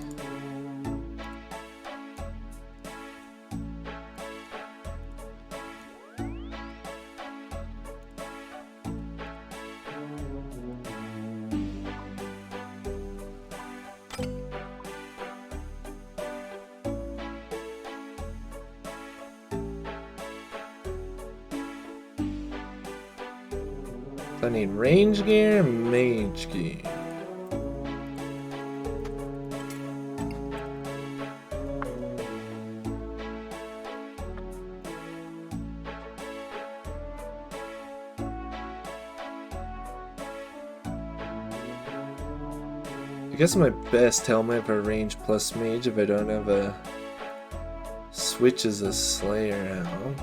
I need range gear, mage gear. I guess my best helmet for range plus mage if I don't have a switch as a slayer now.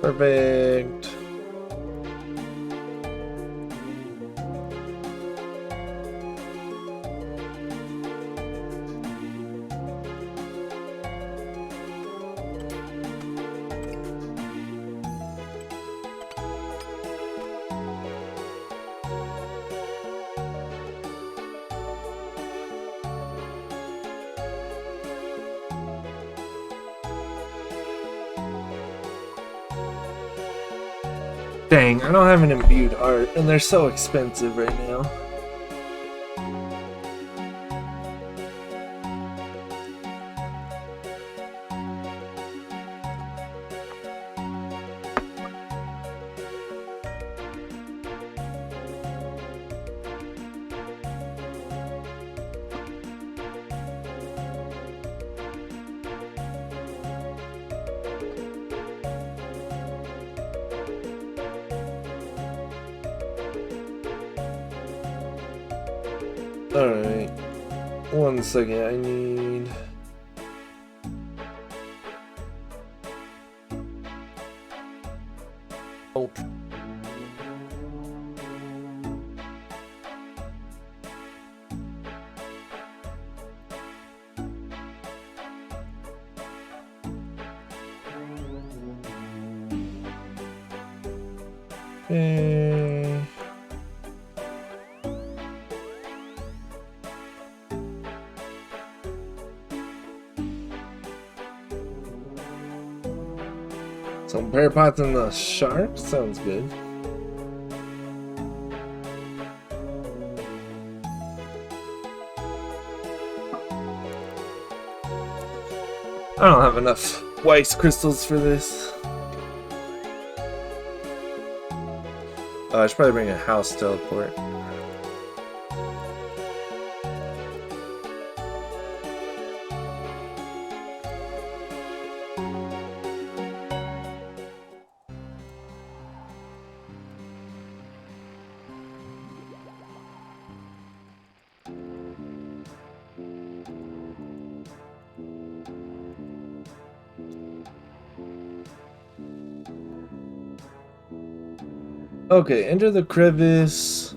Perfect. Dang, I don't have an imbued art, and they're so expensive right now. Alright, 1 second, I need... Oh. Okay. Some pear pots and the shark sounds good. I don't have enough Weiss crystals for this. I should probably bring a house teleport. Okay, enter the crevice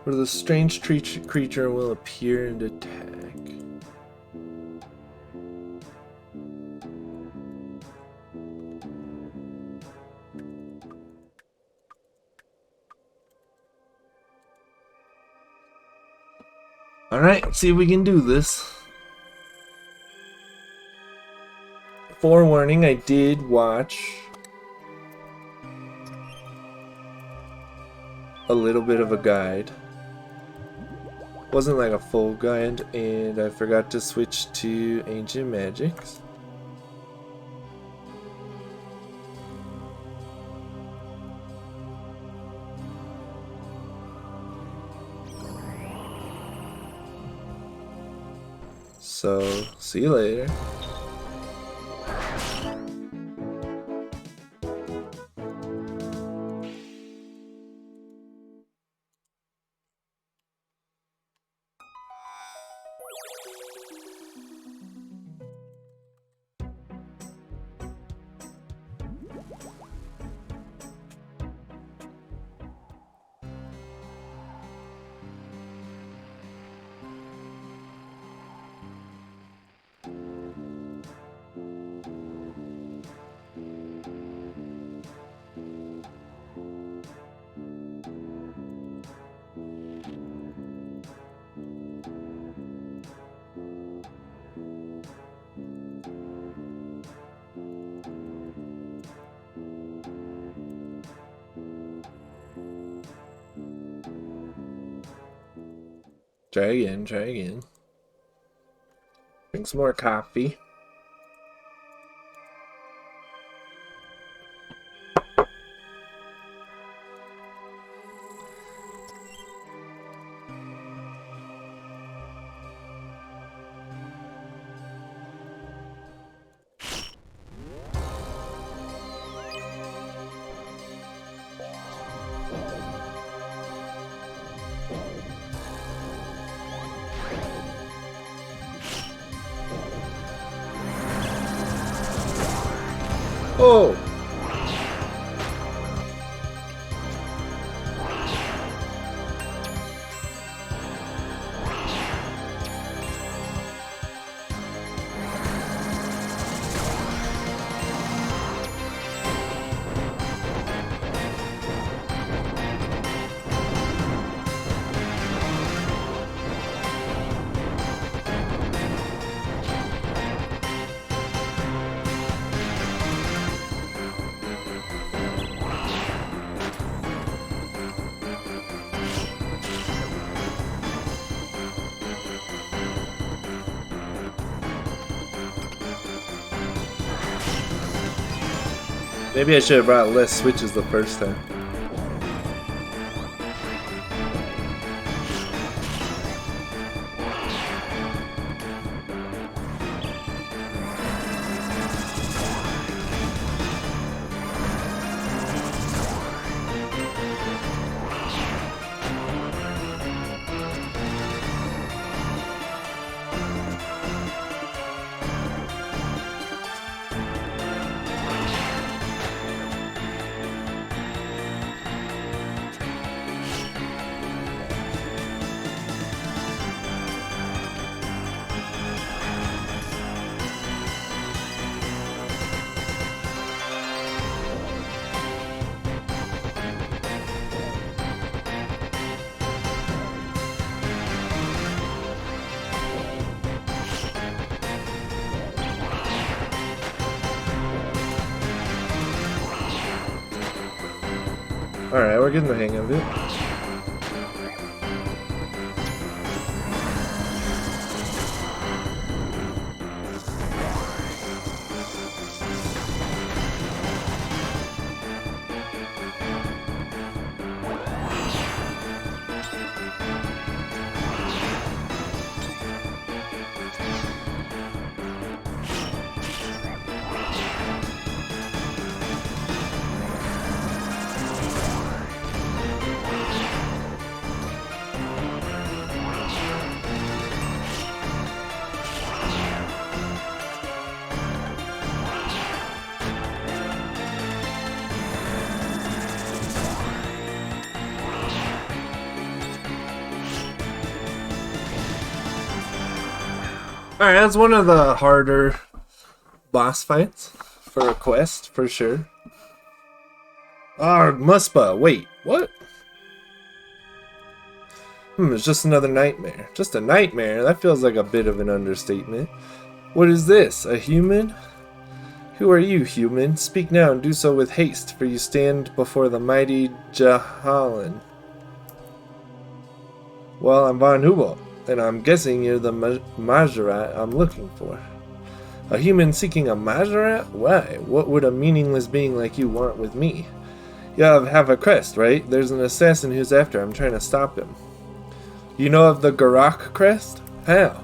where the strange creature will appear and attack. Alright, see if we can do this. Forewarning, I did watch a little bit of a guide. Wasn't like a full guide, and I forgot to switch to Ancient Magics. So, see you later. Try again, try again. Drink some more coffee. Oh! Maybe I should have brought less switches the first time. Alright, we're getting the hang of it. Alright, that's one of the harder boss fights for a quest, for sure. Ah, Muspa. Wait, what? It's just another nightmare. Just a nightmare? That feels like a bit of an understatement. What is this? A human? Who are you, human? Speak now and do so with haste, for you stand before the mighty Jahalan. Well, I'm Von Hubel, and I'm guessing you're the Majorat I'm looking for. A human seeking a Majorat? Why? What would a meaningless being like you want with me? You have a crest, right? There's an assassin who's after. I'm trying to stop him. You know of the Garak crest? How?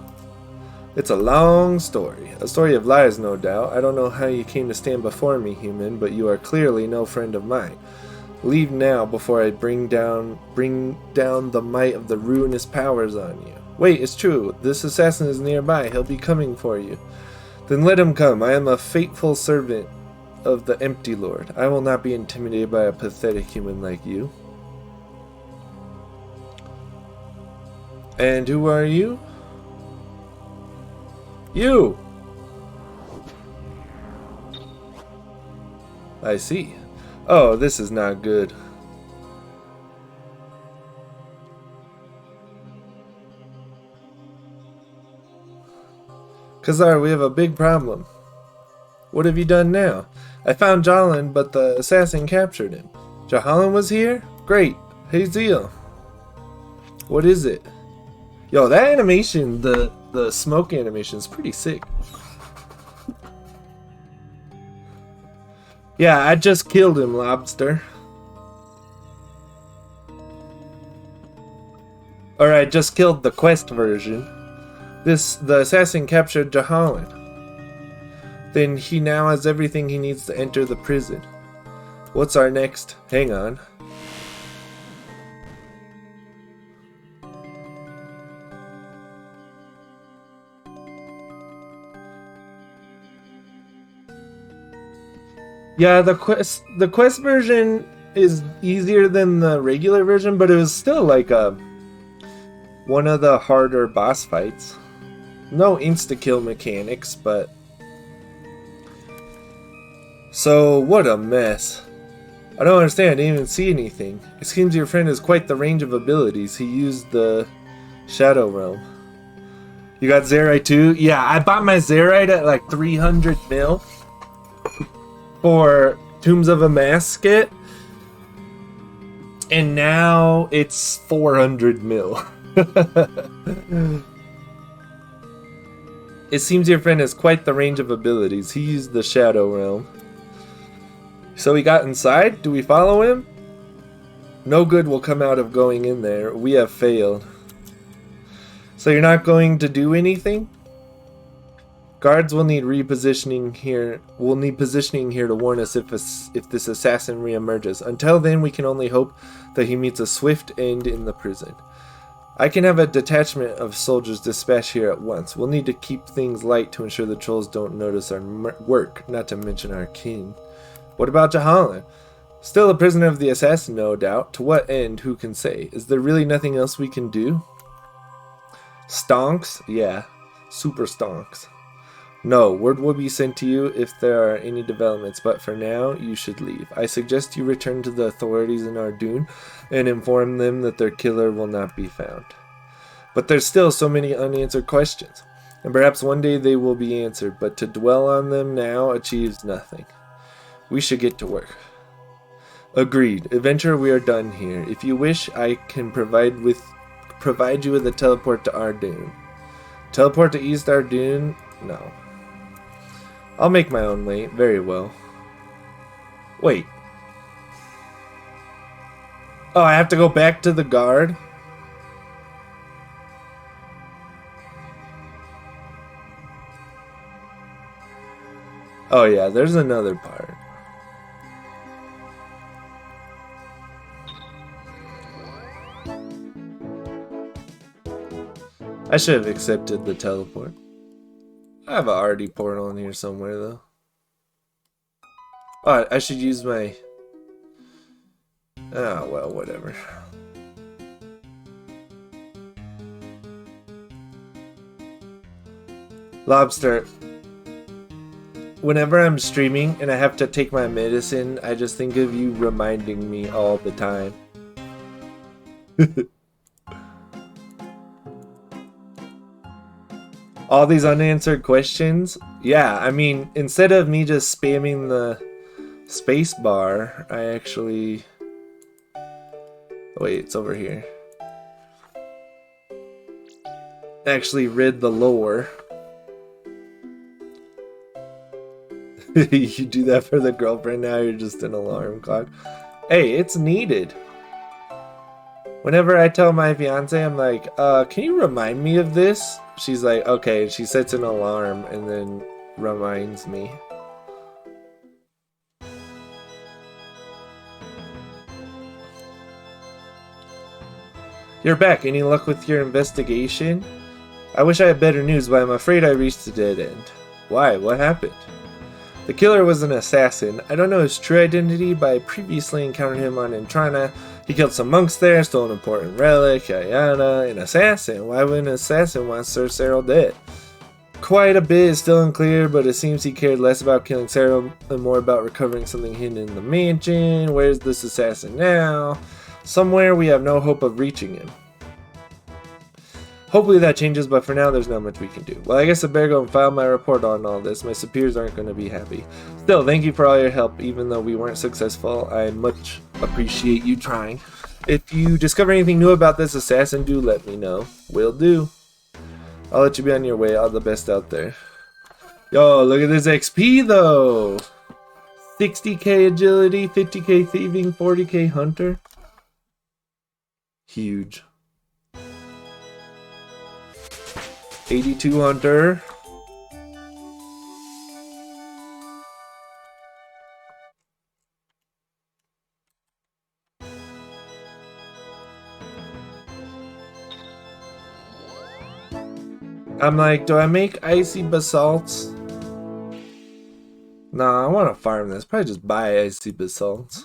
It's a long story. A story of lies, no doubt. I don't know how you came to stand before me, human, but you are clearly no friend of mine. Leave now before I bring down the might of the ruinous powers on you. Wait, it's true. This assassin is nearby. He'll be coming for you. Then let him come. I am a faithful servant of the Empty Lord. I will not be intimidated by a pathetic human like you. And who are you? You! I see. Oh, this is not good. Khazar, we have a big problem. What have you done now? I found Jahalan, but the assassin captured him. Jahalan was here? Great. Hey, Zeal. What is it? Yo, that animation, the smoke animation is pretty sick. Yeah, I just killed him, Lobster. Or I just killed the quest version. The assassin captured Jahalan. Then he now has everything he needs to enter the prison. What's our next? Hang on. Yeah, the quest version is easier than the regular version, but it was still like one of the harder boss fights. No insta-kill mechanics, but... So, what a mess. I don't understand, I didn't even see anything. It seems your friend has quite the range of abilities. He used the Shadow Realm. You got Zerite too? Yeah, I bought my Zerite at like 300 mil for Tombs of Amasket, and now it's 400 mil. It seems your friend has quite the range of abilities. He used the Shadow Realm. So he got inside? Do we follow him? No good will come out of going in there. We have failed. So you're not going to do anything? Guards will need repositioning here. We'll need positioning here to warn us if this assassin reemerges. Until then, we can only hope that he meets a swift end in the prison. I can have a detachment of soldiers dispatched here at once. We'll need to keep things light to ensure the trolls don't notice our work, not to mention our kin. What about Jahalan? Still a prisoner of the assassin, no doubt. To what end, who can say? Is there really nothing else we can do? Stonks? Yeah. Super stonks. No, word will be sent to you if there are any developments, but for now, you should leave. I suggest you return to the authorities in Ardoon and inform them that their killer will not be found. But there's still so many unanswered questions, and perhaps one day they will be answered, but to dwell on them now achieves nothing. We should get to work. Agreed. Adventure, we are done here. If you wish, I can provide you with a teleport to Ardoon. Teleport to East Ardoon? No. I'll make my own way. Very well. Wait. Oh, I have to go back to the guard? Oh yeah, there's another part. I should have accepted the teleport. I have an RD portal in here somewhere, though. Oh, I should use my... Ah, well, whatever. Lobster. Whenever I'm streaming and I have to take my medicine, I just think of you reminding me all the time. All these unanswered questions? Yeah, I mean, instead of me just spamming the space bar, I actually... Wait, it's over here. Actually read the lore. You do that for the girlfriend now, you're just an alarm clock. Hey, it's needed. Whenever I tell my fiance, I'm like, can you remind me of this? She's like, okay, and she sets an alarm and then reminds me. You're back. Any luck with your investigation? I wish I had better news, but I'm afraid I reached a dead end. Why? What happened? The killer was an assassin. I don't know his true identity, but I previously encountered him on Intrana. He killed some monks there, stole an important relic, yada. An assassin? Why would an assassin want Sir Cyril dead? Quite a bit is still unclear, but it seems he cared less about killing Cyril and more about recovering something hidden in the mansion. Where's this assassin now? Somewhere we have no hope of reaching him. Hopefully that changes, but for now there's not much we can do. Well, I guess I better go and file my report on all this. My superiors aren't going to be happy. Still, thank you for all your help. Even though we weren't successful, I much appreciate you trying. If you discover anything new about this assassin, do let me know. Will do. I'll let you be on your way. All the best out there. Yo, look at this XP though. 60k agility, 50k thieving, 40k hunter. Huge. 82 hunter. I'm like, do I make icy basalts? Nah, I want to farm this. Probably just buy icy basalts.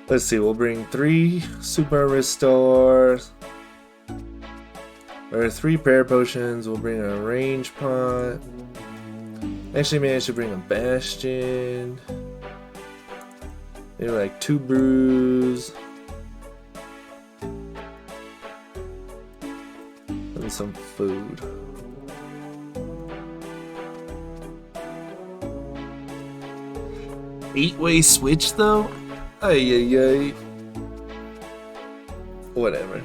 Let's see, we'll bring 3 super restores. Or 3 prayer potions, we'll bring a range pot. Actually, maybe I should bring a bastion. Maybe like 2 brews. And some food. Eight-way switch though? Ay. Whatever.